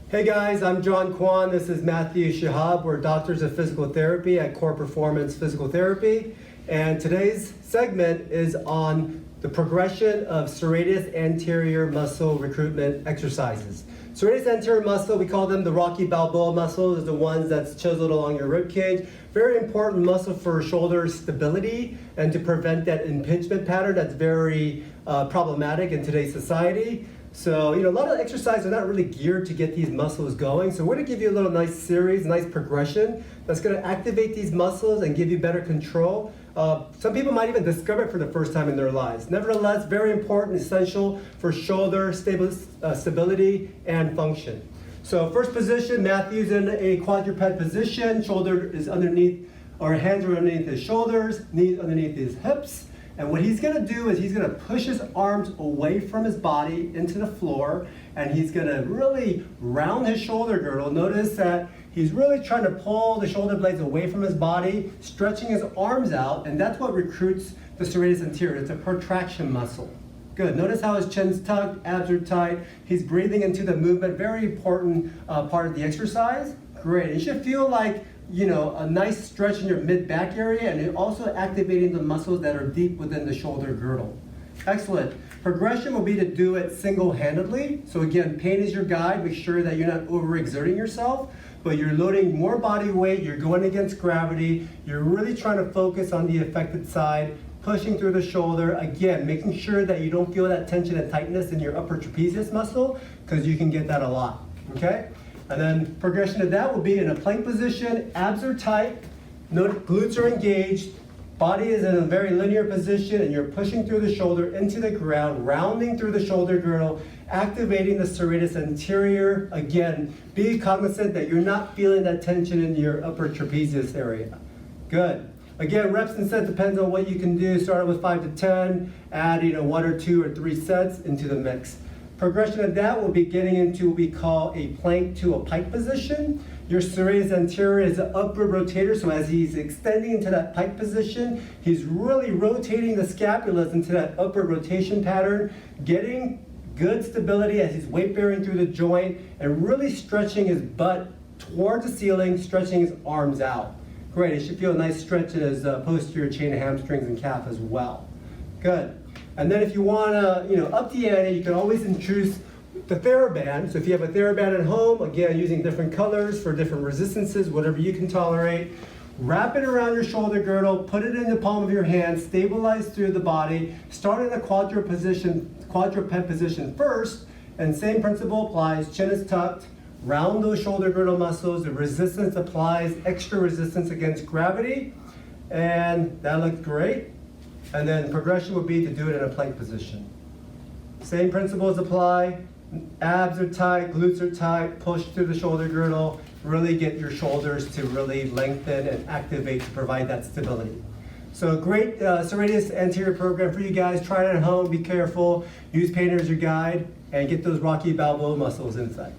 Hey guys, I'm John KWON. This is Matthew SHIHAB. We're doctors of physical therapy at Core Performance Physical Therapy. And today's segment is on the progression of serratus anterior muscle recruitment exercises. Serratus anterior muscle, we call them the Rocky Balboa muscles, the ones that's chiseled along your rib cage. Very important muscle for shoulder stability and to prevent that impingement pattern that's very problematic in today's society. So, a lot of exercises are not really geared to get these muscles going. So we're going to give you a little nice series, nice progression that's going to activate these muscles and give you better control. Some people might even discover it for the first time in their lives. Nevertheless, very important, essential for shoulder stability and function. So first position, Matthew's in a quadruped position. Shoulder is underneath, or hands are underneath his shoulders, knees underneath his hips. And what he's gonna do is he's gonna push his arms away from his body into the floor, and he's gonna really round his shoulder girdle. Notice that he's really trying to pull the shoulder blades away from his body, stretching his arms out, and that's what recruits the serratus anterior. It's a protraction muscle. Good. Notice how his chin's tucked, abs are tight. He's breathing into the movement. Very important part of the exercise. Great. You should feel like a nice stretch in your mid-back area, and you're also activating the muscles that are deep within the shoulder girdle. Excellent. Progression will be to do it single-handedly. So again, pain is your guide. Make sure that you're not overexerting yourself, but you're loading more body weight, you're going against gravity, you're really trying to focus on the affected side, pushing through the shoulder. Again, making sure that you don't feel that tension and tightness in your upper trapezius muscle, because you can get that a lot, okay? And then progression of that will be in a plank position, abs are tight, glutes are engaged, body is in a very linear position, and you're pushing through the shoulder into the ground, rounding through the shoulder girdle, activating the serratus anterior. Again, be cognizant that you're not feeling that tension in your upper trapezius area. Good. Again, reps and sets depends on what you can do. Start with 5 to 10, add 1 or 2 or 3 sets into the mix. Progression of that will be getting into what we call a plank to a pike position. Your serratus anterior is an upward rotator, so as he's extending into that pike position, he's really rotating the scapulas into that upward rotation pattern, getting good stability as he's weight bearing through the joint, and really stretching his butt towards the ceiling, stretching his arms out. Great, you should feel a nice stretch in his posterior chain of hamstrings and calf as well. Good. And then if you want to, up the ante, you can always introduce the THERABAND. So if you have a THERABAND at home, again, using different colors for different resistances, whatever you can tolerate, wrap it around your shoulder girdle, put it in the palm of your hand, stabilize through the body, start in a quadruped position first, and same principle applies. Chin is tucked, round those shoulder girdle muscles, the resistance applies, extra resistance against gravity, and that looks great. And then progression would be to do it in a plank position. Same principles apply. Abs are tight, glutes are tight, push through the shoulder girdle, really get your shoulders to really lengthen and activate to provide that stability. So great serratus anterior program for you guys. Try it at home, be careful, use pain as your guide, and get those Rocky Balboa muscles inside.